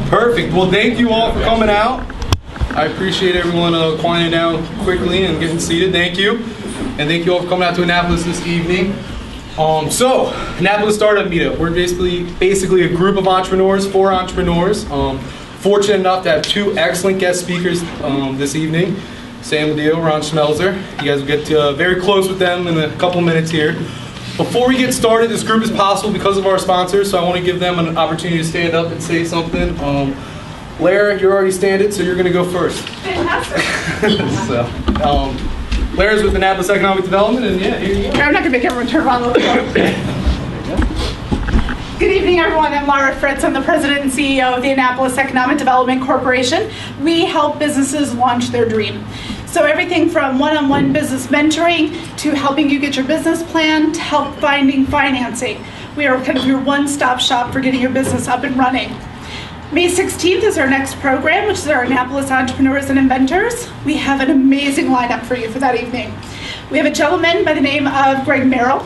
Perfect. Well, thank you all for coming out. I appreciate everyone quieting down quickly and getting seated. Thank you. And thank you all for coming out to Annapolis this evening. So, Annapolis Startup Meetup. We're basically a group of entrepreneurs, 4 entrepreneurs. Fortunate enough to have 2 excellent guest speakers this evening. Sam Ledeo, Ron Schmelzer. You guys will get very close with them in a couple minutes here. Before we get started, this group is possible because of our sponsors, so I want to give them an opportunity to stand up and say something. Lara, you're already standing, so you're going to go first. Fantastic. So, Lara's with Annapolis Economic Development, and yeah, here you go. I'm not going to make everyone turn around. Good evening, everyone. I'm Lara Fritz. I'm the President and CEO of the Annapolis Economic Development Corporation. We help businesses launch their dream. So everything from one-on-one business mentoring to helping you get your business plan to help finding financing. We are kind of your one-stop shop for getting your business up and running. May 16th is our next program, which is our Annapolis Entrepreneurs and Inventors. We have an amazing lineup for you for that evening. We have a gentleman by the name of Greg Merrill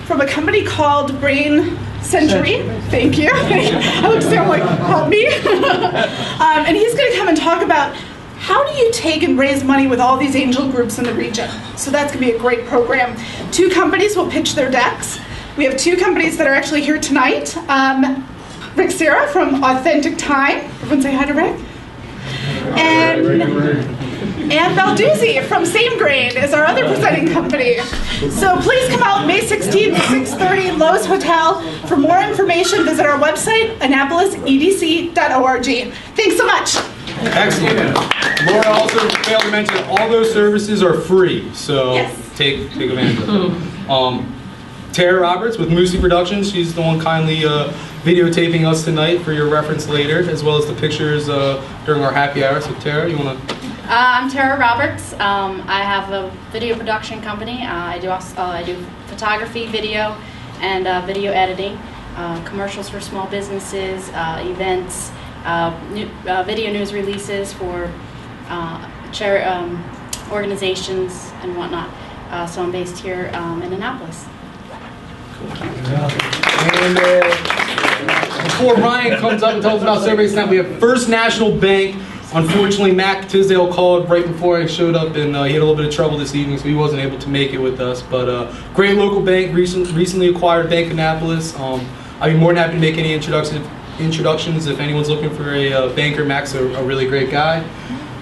from a company called Brain Century. Thank you. I look to Sam like, help me. And he's going to come and talk about how do you take and raise money with all these angel groups in the region? So that's going to be a great program. 2 companies will pitch their decks. We have 2 companies that are actually here tonight. Rick Serra from Authentic Time. Everyone say hi to Rick. And Valduzzi from Same Grain is our other presenting company. So please come out May 16th at 6:30 Lowe's Hotel. For more information, visit our website, annapolisedc.org. Thanks so much. Excellent. Laura also failed to mention all those services are free, so yes. take advantage of them. Tara Roberts with Moosey Productions, she's the one kindly videotaping us tonight for your reference later, as well as the pictures during our happy hour. So Tara, you want to? I'm Tara Roberts. I have a video production company. I do photography, video, and video editing, commercials for small businesses, events, video news releases for organizations and whatnot. So I'm based here in Annapolis. And before Ryan comes up and tells us about Survey Snap, we have First National Bank. Unfortunately, Mac Tisdale called right before I showed up, and he had a little bit of trouble this evening, so he wasn't able to make it with us. But great local bank, recently acquired Bank Annapolis. I'd be more than happy to make any introductions if anyone's looking for a banker. Mac's a really great guy.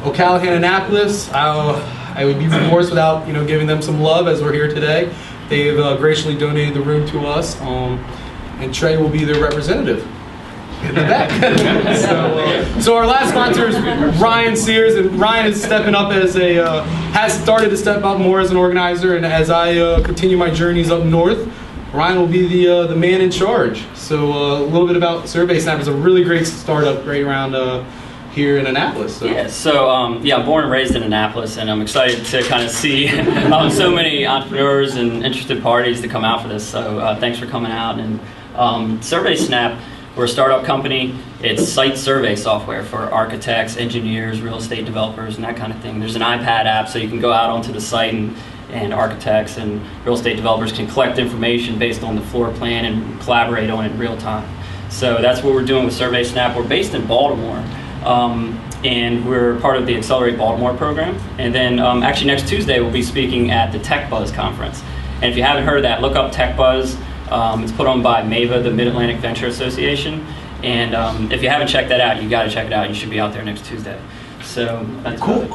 O'Callahan Annapolis, I would be remorse without giving them some love as we're here today. They've graciously donated the room to us, and Trey will be their representative in the back. So our last sponsor is Ryan Sears, and Ryan is stepping up as has started to step up more as an organizer, and as I continue my journeys up north, Ryan will be the man in charge. So a little bit about Survey Snap. It's a really great startup right around here in Annapolis. So. Yeah, so I'm born and raised in Annapolis, and I'm excited to kind of see so many entrepreneurs and interested parties to come out for this. So thanks for coming out. And Survey Snap, we're a startup company. It's site survey software for architects, engineers, real estate developers, and that kind of thing. There's an iPad app, so you can go out onto the site and architects and real estate developers can collect information based on the floor plan and collaborate on it in real time. So that's what we're doing with Survey Snap. We're based in Baltimore. And we're part of the Accelerate Baltimore program. And then actually next Tuesday we'll be speaking at the Tech Buzz conference. And if you haven't heard of that, look up Tech Buzz. It's put on by MAVA, the Mid-Atlantic Venture Association. And if you haven't checked that out, you got to check it out. You should be out there next Tuesday. So that's cool.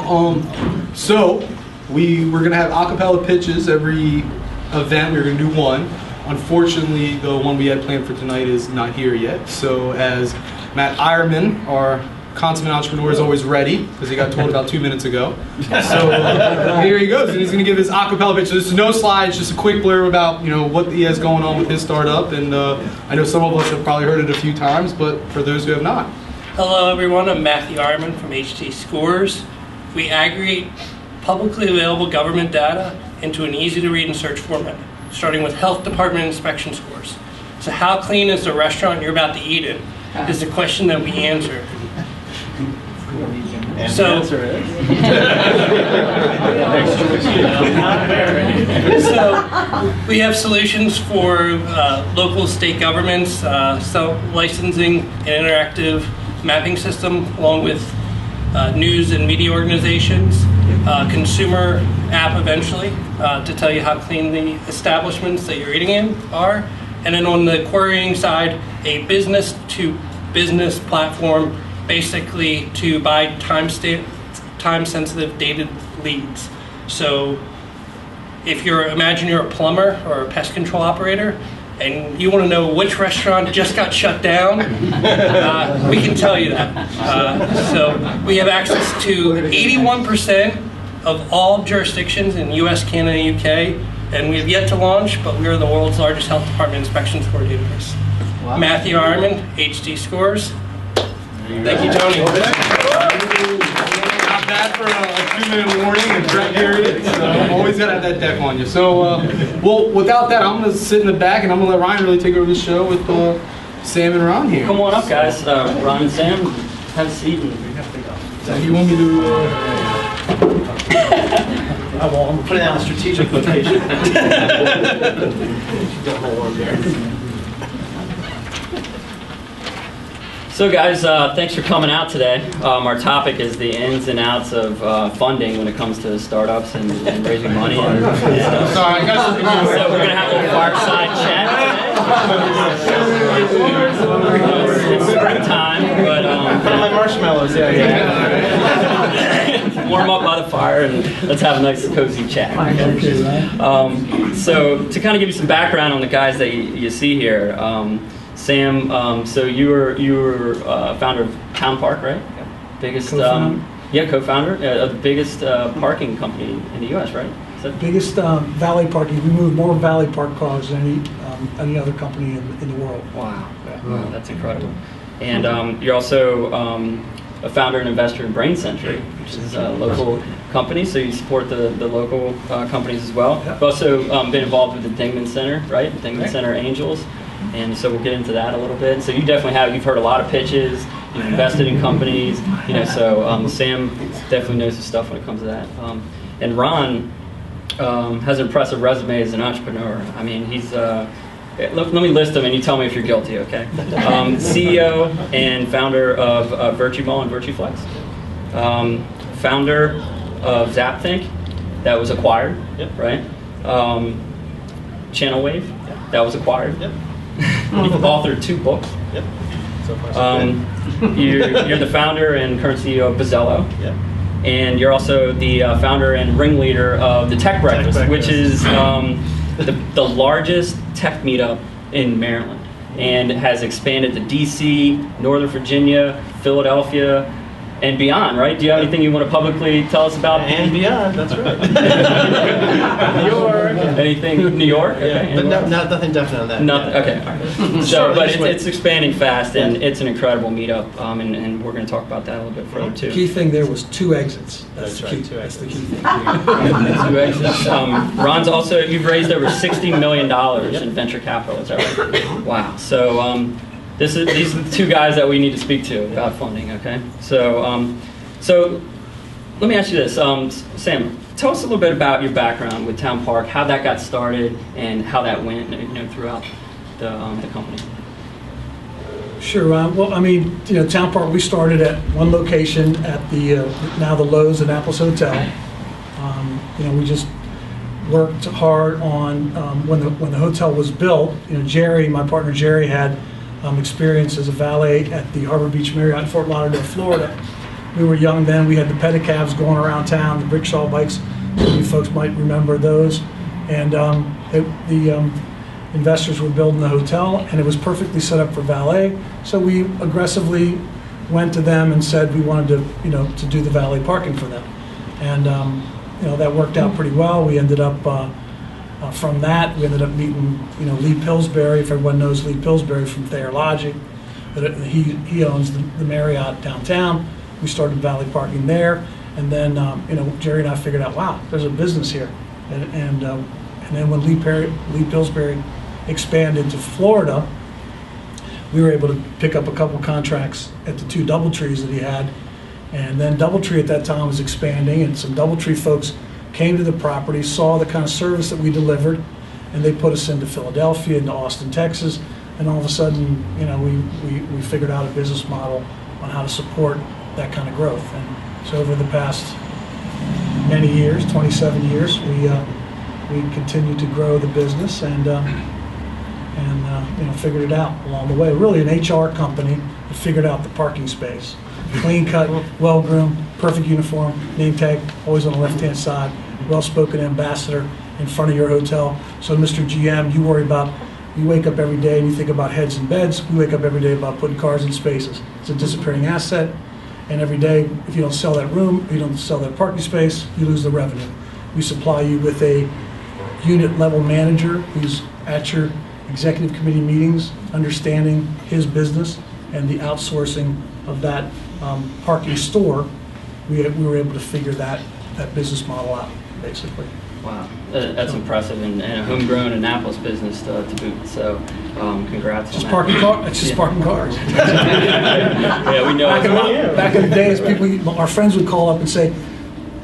So we're going to have a cappella pitches every event. We're going to do one. Unfortunately, the one we had planned for tonight is not here yet. So as Matt Eierman, our consummate entrepreneur, is always ready because he got told about 2 minutes ago. So here he goes, and he's going to give his acapella pitch. So this is no slides, just a quick blurb about what he has going on with his startup. And I know some of us have probably heard it a few times, but for those who have not. Hello everyone, I'm Matthew Eierman from HT Scores. We aggregate publicly available government data into an easy to read and search format, starting with health department inspection scores. So how clean is the restaurant you're about to eat in is the question that we answer. And so, the answer is? So we have solutions for local state governments, licensing and interactive mapping system along with news and media organizations, consumer app eventually to tell you how clean the establishments that you're eating in are. And then on the querying side, a business-to-business platform basically to buy time-sensitive dated leads. So if imagine you're a plumber or a pest control operator, and you want to know which restaurant just got shut down, we can tell you that. So we have access to 81% of all jurisdictions in US, Canada, and UK, and we have yet to launch, but we are the world's largest health department inspection score database. Wow. Matthew Ironman, HD Scores. Thank you, Tony. Not bad for a 2-minute warning and prep period. So always got to have that deck on you. So, well, without that, I'm going to sit in the back and I'm going to let Ryan really take over the show with Sam and Ron here. Come on up, guys. Ron and Sam, have a seat. So you want me to... I'm putting out a strategic location. So guys, thanks for coming out today. Our topic is the ins and outs of funding when it comes to startups and raising money. Sorry, I got something. So we're going to have a little fireside chat today. It's springtime, but... my marshmallows, warm up by the fire and let's have a nice cozy chat. So to kind of give you some background on the guys that you see here, Sam, so you were founder of Town Park, right? Biggest, co-founder of the biggest parking company in the U.S., right? Biggest valet parking. We move more valet park cars than any other company in the world. Wow, that's incredible. And you're also a founder and investor in Brain Century, which is a local company, so you support the local companies as well. Yep. You've also been involved with the Dingman Center, right? The Dingman Center Angels, and so we'll get into that a little bit. So you definitely you've heard a lot of pitches, you've invested in companies, so Sam definitely knows his stuff when it comes to that. And Ron has an impressive resume as an entrepreneur. I mean, he's let me list them and you tell me if you're guilty, okay? CEO and founder of Virtue Mall and Virtue Flex. Founder of ZapThink, that was acquired, right? Channel Wave, that was acquired. You've authored 2 books. So far, so you're the founder and current CEO of Bazzello. And you're also the founder and ringleader of the Tech Breakfast, which is the largest tech meetup in Maryland, and has expanded to DC, Northern Virginia, Philadelphia, and beyond, right? Do you have anything you want to publicly tell us about? And beyond, that's right. New York. Anything? New York? Okay. But nothing definite on that. Nothing. Okay. All right. So, but it's expanding fast, and it's an incredible meetup, and we're going to talk about that a little bit further too. The key thing there was 2 exits. That's right. That's the key thing. 2 exits. Ron's also, you've raised over $60 million in venture capital. Is that right? Wow. So. These are the 2 guys that we need to speak to about funding, okay? So, so let me ask you this. Sam, tell us a little bit about your background with Town Park, how that got started, and how that went throughout the company. Sure, well, I mean, Town Park, we started at one location at the, now the Lowe's Annapolis Hotel. We just worked hard on, when the hotel was built, Jerry, my partner Jerry, had experience as a valet at the Harbor Beach Marriott in Fort Lauderdale, Florida. We were young then. We had the pedicabs going around town, the rickshaw bikes. Some of you folks might remember those. And the investors were building the hotel, and it was perfectly set up for valet. So we aggressively went to them and said we wanted to, to do the valet parking for them. And that worked out pretty well. We ended up from that, we ended up meeting, Lee Pillsbury, if everyone knows Lee Pillsbury from Thayer Logic. He owns the Marriott downtown. We started valet parking there, and then Jerry and I figured out, wow, there's a business here. And then when Lee Pillsbury expanded to Florida, we were able to pick up a couple contracts at the 2 DoubleTrees that he had. And then DoubleTree at that time was expanding, and some DoubleTree folks came to the property, saw the kind of service that we delivered, and they put us into Philadelphia, into Austin, Texas, and all of a sudden, we figured out a business model on how to support that kind of growth. And so over the past many years, 27 years, we continue to grow the business and figured it out along the way. Really an HR company that figured out the parking space. Clean cut, well groomed, perfect uniform, name tag always on the left hand side, well spoken ambassador in front of your hotel. So Mr. GM, you wake up every day and you think about heads and beds. We wake up every day about putting cars in spaces. It's a disappearing asset, and every day if you don't sell that room, if you don't sell that parking space, you lose the revenue. We supply you with a unit level manager who's at your executive committee meetings, understanding his business and the outsourcing of that parking store. We were able to figure that business model out, basically. Wow, that's impressive, and a homegrown Annapolis business to boot. So, congrats. Just on parking that. car. It's just parking cars. Yeah, we know. Back in the days, our friends would call up and say,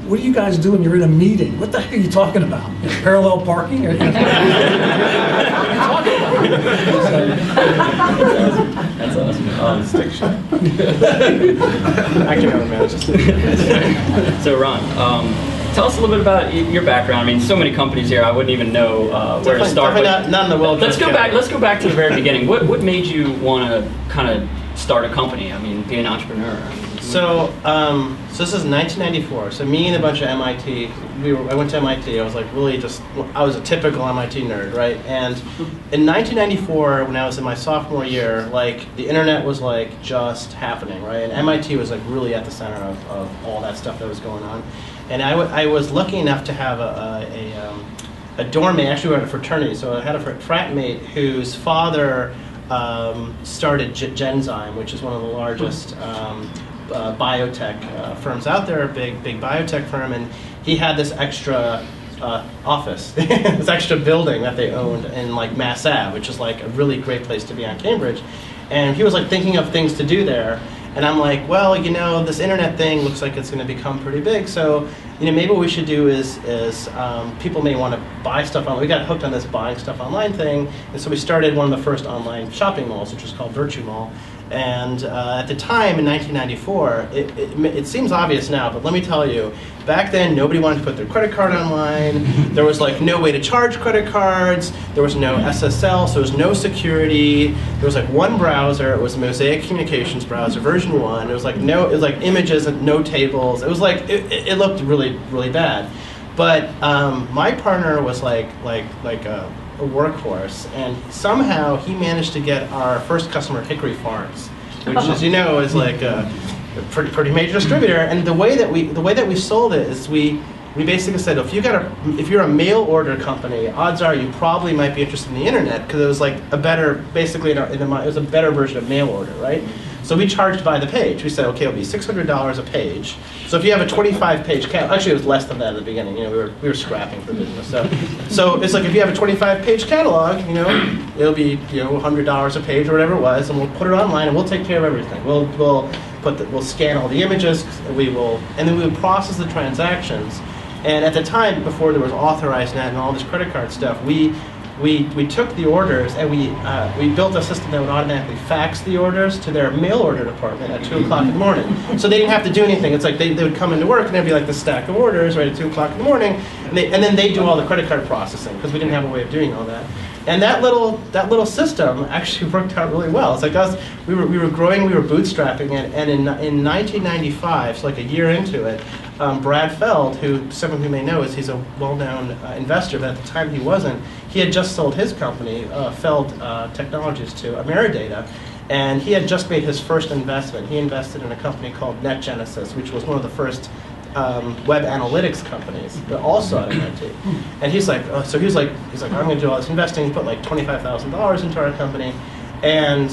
"What do you guys do when you're in a meeting? What the heck are you talking about? Parallel parking?" Or, That's awesome. Stick shot. I can never manage this. So, Ron, tell us a little bit about your background. I mean, so many companies here. I wouldn't even know where to start. Definitely not in the world. Let's go back. Let's go back to the very beginning. What made you want to kind of start a company? I mean, be an entrepreneur. So this is 1994. So me and a bunch of MIT, I went to MIT. I was like I was a typical MIT nerd, right? And in 1994, when I was in my sophomore year, like the internet was like just happening, right? And MIT was like really at the center of all that stuff that was going on. And I was lucky enough to have a dorm mate. Actually, we were at a fraternity, so I had a frat mate whose father started Genzyme, which is one of the largest biotech firms out there, a big biotech firm, and he had this extra office, this extra building that they owned in like Mass Ave, which is like a really great place to be on Cambridge. And he was like thinking of things to do there. And I'm like, well, this internet thing looks like it's going to become pretty big. So, maybe what we should do is people may want to buy stuff online. We got hooked on this buying stuff online thing. And so we started one of the first online shopping malls, which was called Virtue Mall. And at the time, in 1994, it seems obvious now, but let me tell you, back then, nobody wanted to put their credit card online. There was like no way to charge credit cards. There was no SSL, so there was no security. There was like one browser. It was a Mosaic Communications browser, version 1. It was like images and no tables. It was like it looked really, really bad. But my partner was like a workhorse, and somehow he managed to get our first customer, Hickory Farms, which, as you know, is like a pretty major distributor. And the way that we sold it is we basically said, if you're a mail order company, odds are you probably might be interested in the internet, because it was like a better, basically it was a better version of mail order, right? So we charged by the page. We said, okay, it'll be $600 a page. So if you have a 25-page catalog, actually it was less than that at the beginning. We were scrapping for business. So it's like if you have a 25-page catalog, it'll be $100 a page or whatever it was, and we'll put it online and we'll take care of everything. We'll scan all the images, and then we would process the transactions. And at the time, before there was Authorized Net and all this credit card stuff, we took the orders and we built a system that would automatically fax the orders to their mail order department at 2 o'clock in the morning. So they didn't have to do anything. It's like they would come into work and there'd be like this stack of orders right at 2 o'clock in the morning, and then they do all the credit card processing, because we didn't have a way of doing all that. And that little system actually worked out really well. It's like we were growing, we were bootstrapping it, and in 1995, so like a year into it, Brad Feld, who some of you may know, he's a well-known investor, but at the time he wasn't. He had just sold his company, Feld Technologies, to Ameridata, and he had just made his first investment. He invested in a company called NetGenesis, which was one of the first web analytics companies, but also at MIT. And he's like, I'm going to do all this investing. He put like $25,000 into our company, and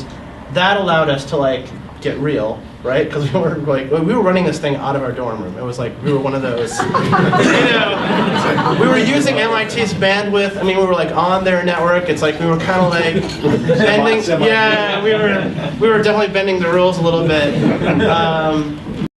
that allowed us to like get real, right? Because we were running this thing out of our dorm room. It was like we were one of those, we were using MIT's bandwidth. I mean, we were like on their network. It's like we were kind of like bending. Yeah, we were definitely bending the rules a little bit.